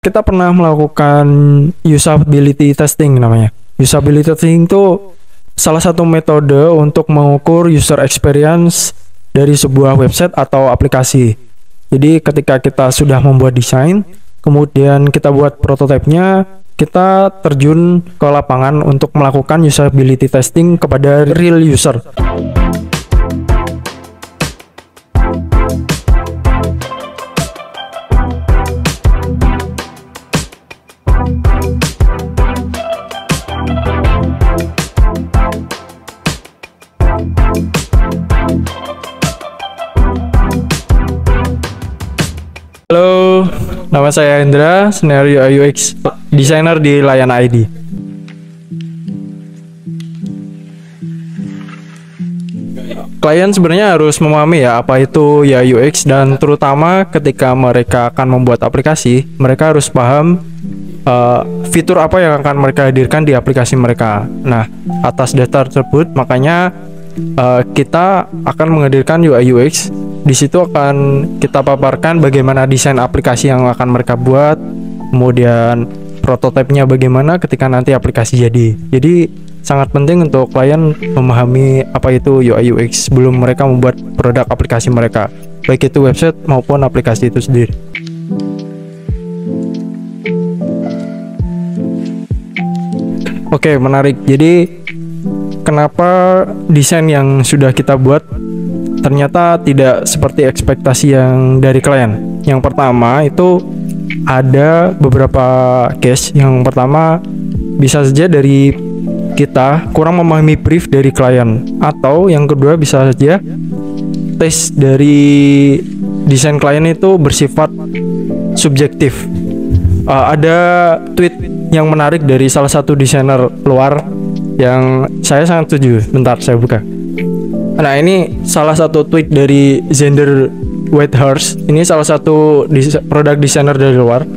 Kita pernah melakukan usability testing namanya. Usability testing itu salah satu metode untuk mengukur user experience dari sebuah website atau aplikasi. Jadi ketika kita sudah membuat desain, kemudian kita buat prototipenya, kita terjun ke lapangan untuk melakukan usability testing kepada real user. Halo, nama saya Hendra, senior UI UX designer di Layan ID. Klien sebenarnya harus memahami ya apa itu ya UX, dan terutama ketika mereka akan membuat aplikasi, mereka harus paham fitur apa yang akan mereka hadirkan di aplikasi mereka. Nah, atas dasar tersebut makanya kita akan menghadirkan UI UX. Di situ akan kita paparkan bagaimana desain aplikasi yang akan mereka buat, kemudian prototipenya bagaimana ketika nanti aplikasi jadi. Jadi sangat penting untuk klien memahami apa itu UI UX sebelum mereka membuat produk aplikasi mereka, baik itu website maupun aplikasi itu sendiri. Oke, menarik. Jadi kenapa desain yang sudah kita buat ternyata tidak seperti ekspektasi yang dari klien? Yang pertama itu ada beberapa case. Yang pertama bisa saja dari kita kurang memahami brief dari klien, atau yang kedua bisa saja tes dari desain klien itu bersifat subjektif. Ada tweet yang menarik dari salah satu desainer luar yang saya sangat setuju. Bentar, saya buka. Nah, ini salah satu tweet dari Xander Whitehurst. Ini salah satu produk designer dari luar.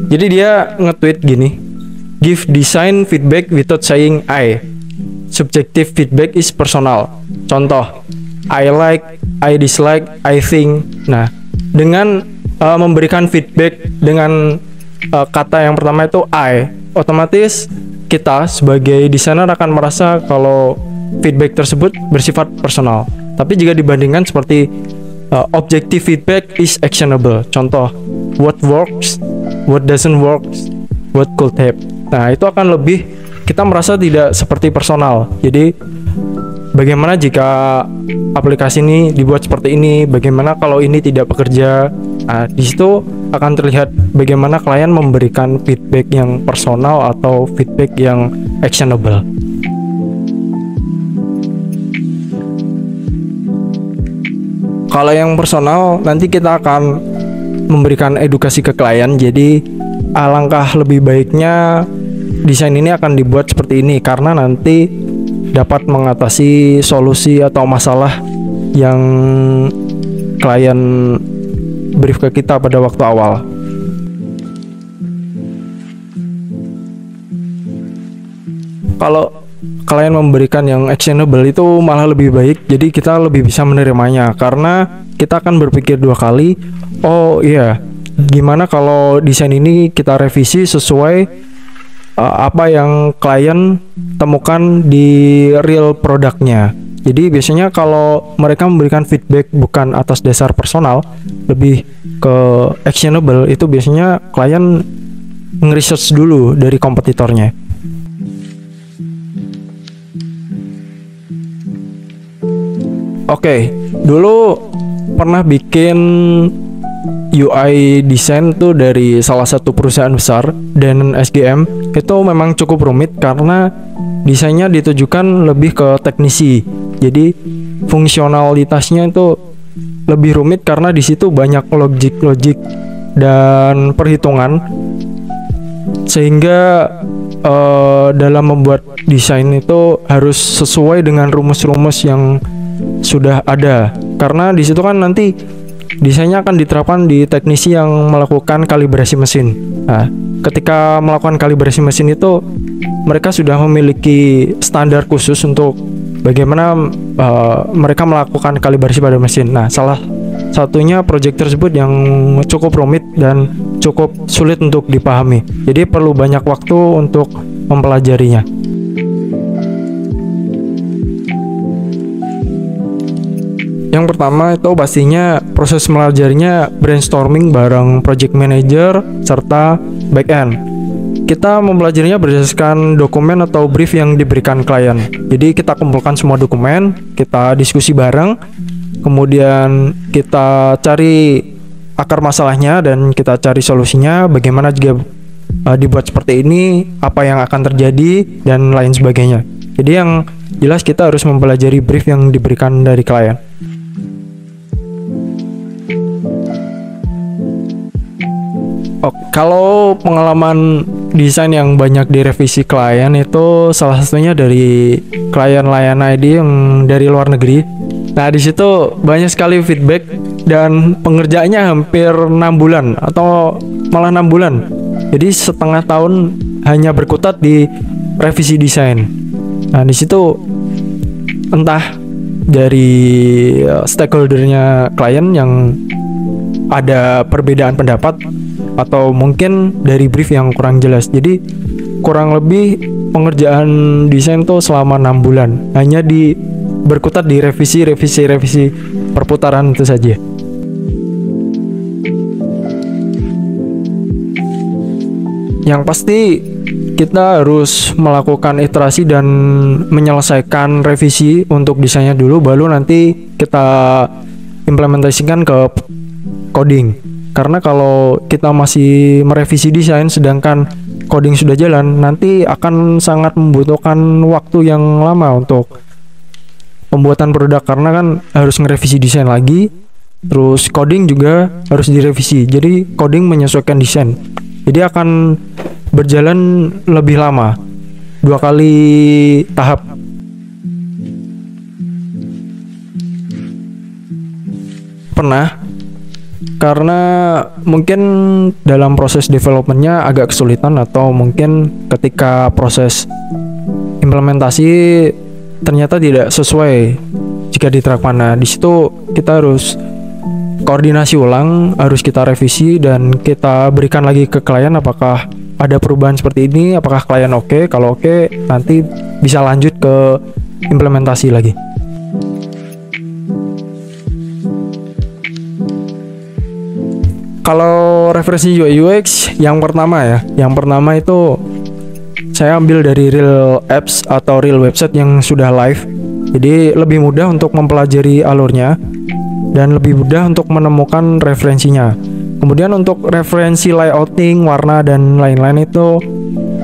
Jadi dia nge-tweet gini: give design feedback without saying I. Subjective feedback is personal. Contoh, I like, I dislike, I think. Nah, dengan memberikan feedback dengan kata yang pertama itu I, otomatis kita sebagai desainer akan merasa kalau feedback tersebut bersifat personal. Tapi jika dibandingkan seperti objective feedback is actionable. Contoh, what works, what doesn't work, what could have. Nah, itu akan lebih kita merasa tidak seperti personal. Jadi bagaimana jika aplikasi ini dibuat seperti ini? Bagaimana kalau ini tidak bekerja? Nah, di situ akan terlihat bagaimana klien memberikan feedback yang personal atau feedback yang actionable. Kalau yang personal, nanti kita akan memberikan edukasi ke klien. Jadi alangkah lebih baiknya desain ini akan dibuat seperti ini, karena nanti dapat mengatasi solusi atau masalah yang klien brief ke kita pada waktu awal. Kalau klien memberikan yang actionable itu malah lebih baik, jadi kita lebih bisa menerimanya, karena kita akan berpikir dua kali. Oh iya, gimana kalau desain ini kita revisi sesuai apa yang klien temukan di real produknya. Jadi biasanya kalau mereka memberikan feedback bukan atas dasar personal, lebih ke actionable, itu biasanya klien nge-research dulu dari kompetitornya. Oke, dulu pernah bikin UI design tuh dari salah satu perusahaan besar, dan SGM. Itu memang cukup rumit karena desainnya ditujukan lebih ke teknisi. Jadi fungsionalitasnya itu lebih rumit karena di situ banyak logik dan perhitungan, sehingga dalam membuat desain itu harus sesuai dengan rumus-rumus yang sudah ada, karena di situ kan nanti desainnya akan diterapkan di teknisi yang melakukan kalibrasi mesin. Nah, ketika melakukan kalibrasi mesin itu mereka sudah memiliki standar khusus untuk bagaimana mereka melakukan kalibrasi pada mesin. Nah, salah satunya project tersebut yang cukup rumit dan cukup sulit untuk dipahami. Jadi perlu banyak waktu untuk mempelajarinya. Yang pertama itu pastinya proses melajarinya brainstorming bareng project manager serta back end. Kita mempelajarinya berdasarkan dokumen atau brief yang diberikan klien. Jadi kita kumpulkan semua dokumen, kita diskusi bareng, kemudian kita cari akar masalahnya dan kita cari solusinya, bagaimana jika dibuat seperti ini, apa yang akan terjadi, dan lain sebagainya. Jadi yang jelas kita harus mempelajari brief yang diberikan dari klien. Kalau pengalaman desain yang banyak direvisi klien itu salah satunya dari klien layanan ID yang dari luar negeri. Nah, di situ banyak sekali feedback dan pengerjaannya hampir 6 bulan atau malah 6 bulan. Jadi setengah tahun hanya berkutat di revisi desain. Nah, di situ entah dari stakeholdernya klien yang ada perbedaan pendapat atau mungkin dari brief yang kurang jelas. Jadi kurang lebih pengerjaan desain tuh selama 6 bulan hanya berkutat di revisi perputaran itu saja. Yang pasti kita harus melakukan iterasi dan menyelesaikan revisi untuk desainnya dulu, baru nanti kita implementasikan ke coding. Karena kalau kita masih merevisi desain sedangkan coding sudah jalan, nanti akan sangat membutuhkan waktu yang lama untuk pembuatan produk, karena kan harus ngerevisi desain lagi, terus coding juga harus direvisi. Jadi coding menyesuaikan desain. Jadi akan berjalan lebih lama, 2 kali tahap. Pernah, karena mungkin dalam proses developmentnya agak kesulitan, atau mungkin ketika proses implementasi ternyata tidak sesuai jika diterapkan. Nah, di situ kita harus koordinasi ulang, harus kita revisi dan kita berikan lagi ke klien apakah ada perubahan seperti ini, apakah klien oke. Kalau oke, nanti bisa lanjut ke implementasi lagi. Kalau referensi UI UX yang pertama itu saya ambil dari real apps atau real website yang sudah live. Jadi lebih mudah untuk mempelajari alurnya dan lebih mudah untuk menemukan referensinya. Kemudian untuk referensi layouting, warna dan lain-lain itu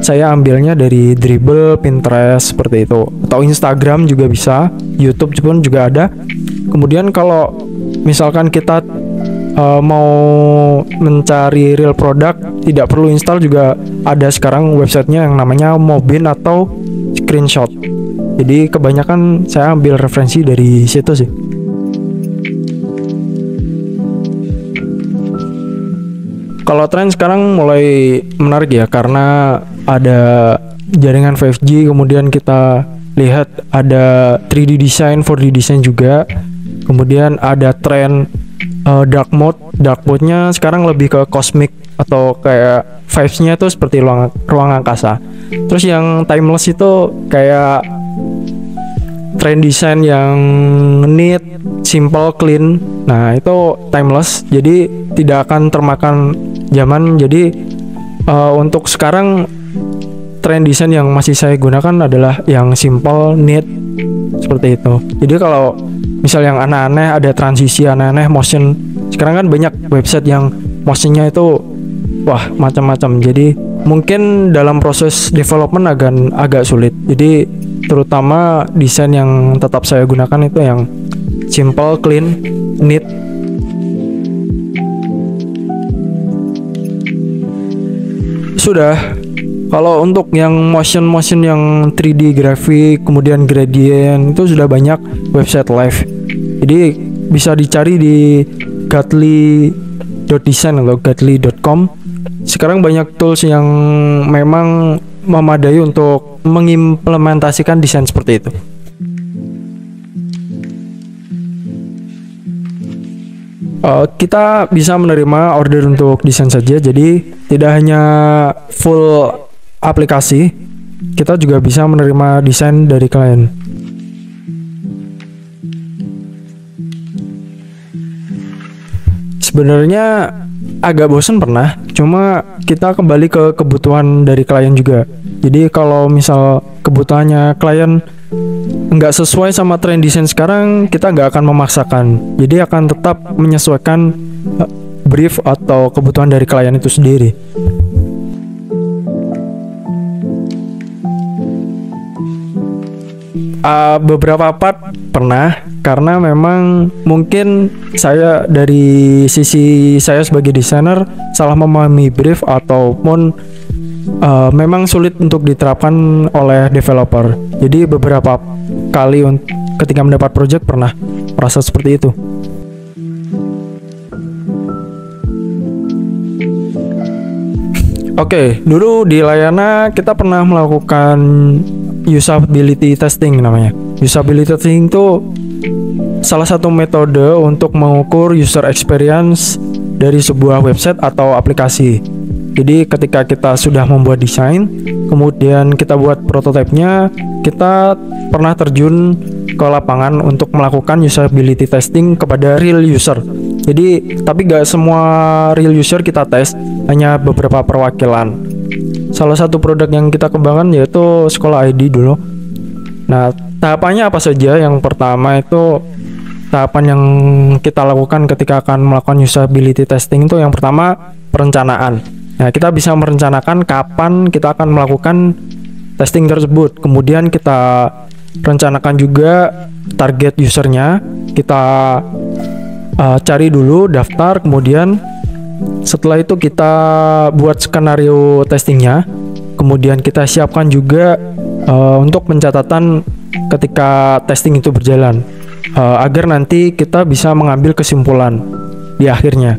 saya ambilnya dari Dribbble, Pinterest seperti itu, atau Instagram juga bisa, YouTube pun juga ada. Kemudian kalau misalkan kita mau mencari real product, tidak perlu install, juga ada sekarang websitenya yang namanya Mobin atau Screenshot. Jadi kebanyakan saya ambil referensi dari situ sih. Kalau tren sekarang mulai menarik ya, karena ada jaringan 5G, kemudian kita lihat ada 3D design, 4D design juga. Kemudian ada tren dark mode-nya sekarang lebih ke cosmic atau kayak vibes-nya tuh seperti ruang angkasa. Terus yang timeless itu kayak trend design yang neat, simple, clean. Nah, itu timeless, jadi tidak akan termakan zaman. Jadi untuk sekarang trend desain yang masih saya gunakan adalah yang simple, neat, seperti itu. Jadi kalau misal yang aneh-aneh, ada transisi aneh-aneh, motion, sekarang kan banyak website yang motionnya itu wah macam-macam. Jadi mungkin dalam proses development agak sulit. Jadi terutama desain yang tetap saya gunakan itu yang simple, clean, neat. Sudah. Kalau untuk yang motion yang 3D grafik, kemudian gradient, itu sudah banyak website live. Jadi bisa dicari di gately.design atau gately.com. Sekarang banyak tools yang memang memadai untuk mengimplementasikan desain seperti itu. Kita bisa menerima order untuk desain saja, jadi tidak hanya full aplikasi, kita juga bisa menerima desain dari klien. Sebenarnya agak bosen pernah, cuma kita kembali ke kebutuhan dari klien juga. Jadi kalau misal kebutuhannya klien nggak sesuai sama tren desain sekarang, kita nggak akan memaksakan. Jadi akan tetap menyesuaikan brief atau kebutuhan dari klien itu sendiri. Beberapa part pernah, karena memang mungkin saya dari sisi saya sebagai desainer salah memahami brief ataupun memang sulit untuk diterapkan oleh developer. Jadi beberapa kali ketika mendapat project pernah merasa seperti itu. Oke, dulu di Layana kita pernah melakukan usability testing namanya. Usability testing itu salah satu metode untuk mengukur user experience dari sebuah website atau aplikasi. Jadi ketika kita sudah membuat desain, kemudian kita buat prototipenya, kita pernah terjun ke lapangan untuk melakukan usability testing kepada real user. Jadi tapi gak semua real user kita tes, hanya beberapa perwakilan. Salah satu produk yang kita kembangkan yaitu Sekolah ID dulu. Nah, tahapannya apa saja? Yang pertama itu tahapan yang kita lakukan ketika akan melakukan usability testing itu yang pertama perencanaan. Nah, kita bisa merencanakan kapan kita akan melakukan testing tersebut. Kemudian kita rencanakan juga target usernya. Kita cari dulu daftar, kemudian setelah itu kita buat skenario testingnya. Kemudian kita siapkan juga untuk pencatatan ketika testing itu berjalan, agar nanti kita bisa mengambil kesimpulan di akhirnya.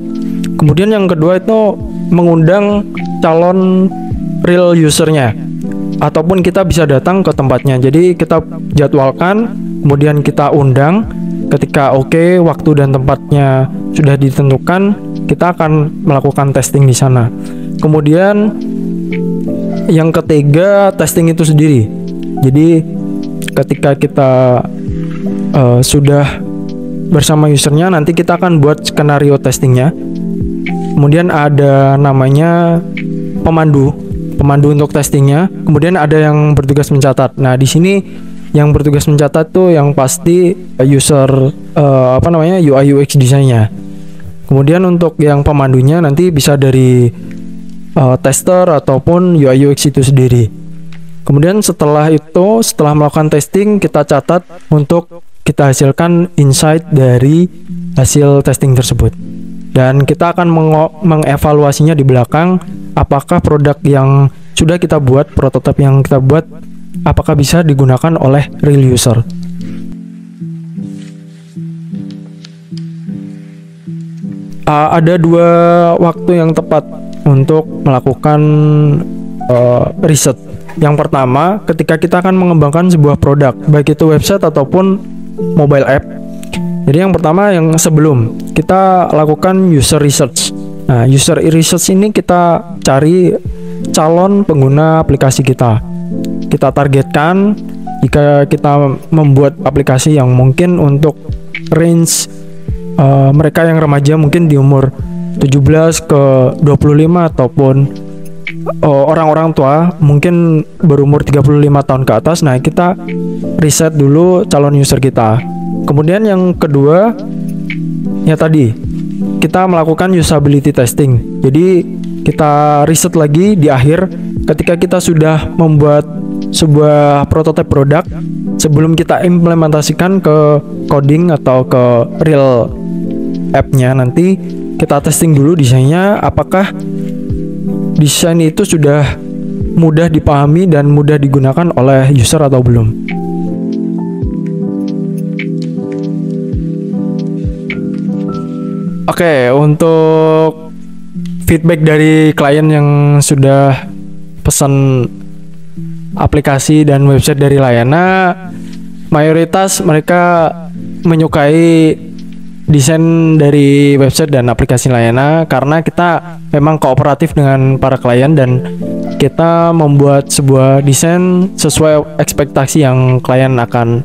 Kemudian yang kedua itu mengundang calon real usernya, ataupun kita bisa datang ke tempatnya. Jadi kita jadwalkan, kemudian kita undang. Ketika oke, waktu dan tempatnya sudah ditentukan, kita akan melakukan testing di sana. Kemudian yang ketiga, testing itu sendiri. Jadi ketika kita sudah bersama usernya, nanti kita akan buat skenario testingnya. Kemudian ada namanya pemandu untuk testingnya. Kemudian ada yang bertugas mencatat. Nah, di sini yang bertugas mencatat tuh yang pasti user UI UX desainnya. Kemudian untuk yang pemandunya nanti bisa dari tester ataupun UI UX itu sendiri. Kemudian setelah melakukan testing, kita catat untuk kita hasilkan insight dari hasil testing tersebut. Dan kita akan mengevaluasinya di belakang, apakah produk yang sudah kita buat, prototipe yang kita buat, apakah bisa digunakan oleh real user. Ada dua waktu yang tepat untuk melakukan riset. Yang pertama, ketika kita akan mengembangkan sebuah produk, baik itu website ataupun mobile app. Jadi yang pertama, yang sebelum kita lakukan user research. Nah, user research ini kita cari calon pengguna aplikasi kita. Kita targetkan jika kita membuat aplikasi yang mungkin untuk range mereka yang remaja, mungkin di umur 17 ke 25, ataupun orang-orang tua mungkin berumur 35 tahun ke atas. Nah, kita riset dulu calon user kita. Kemudian yang kedua, ya tadi kita melakukan usability testing. Jadi kita riset lagi di akhir ketika kita sudah membuat sebuah prototipe produk, sebelum kita implementasikan ke coding atau ke real app-nya, nanti kita testing dulu desainnya, apakah desain itu sudah mudah dipahami dan mudah digunakan oleh user atau belum. Oke, untuk feedback dari klien yang sudah pesan aplikasi dan website dari Layana, mayoritas mereka menyukai desain dari website dan aplikasi Layana karena kita memang kooperatif dengan para klien dan kita membuat sebuah desain sesuai ekspektasi yang klien akan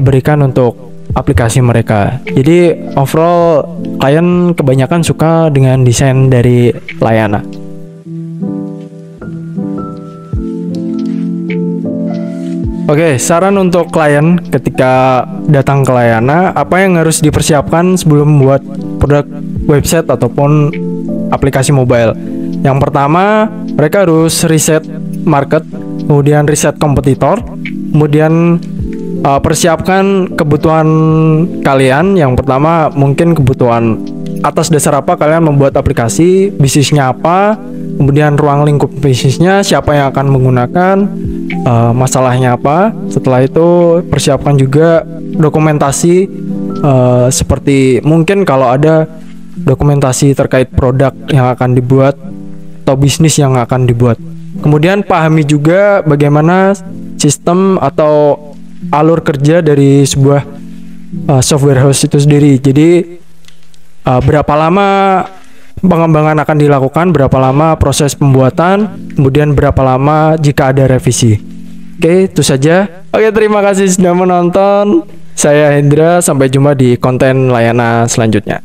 berikan untuk aplikasi mereka. Jadi overall klien kebanyakan suka dengan desain dari Layana. Oke, saran untuk klien ketika datang ke Layana, apa yang harus dipersiapkan sebelum membuat produk website ataupun aplikasi mobile? Yang pertama, mereka harus riset market, kemudian riset kompetitor, kemudian persiapkan kebutuhan kalian. Yang pertama, mungkin kebutuhan atas dasar apa kalian membuat aplikasi, bisnisnya apa, kemudian ruang lingkup bisnisnya, siapa yang akan menggunakan, masalahnya apa. Setelah itu persiapkan juga dokumentasi, seperti mungkin kalau ada dokumentasi terkait produk yang akan dibuat atau bisnis yang akan dibuat. Kemudian pahami juga bagaimana sistem atau alur kerja dari sebuah software house itu sendiri. Jadi berapa lama pengembangan akan dilakukan, berapa lama proses pembuatan, kemudian berapa lama jika ada revisi. Oke, itu saja. Oke, terima kasih sudah menonton. Saya Hendra, sampai jumpa di konten Layana selanjutnya.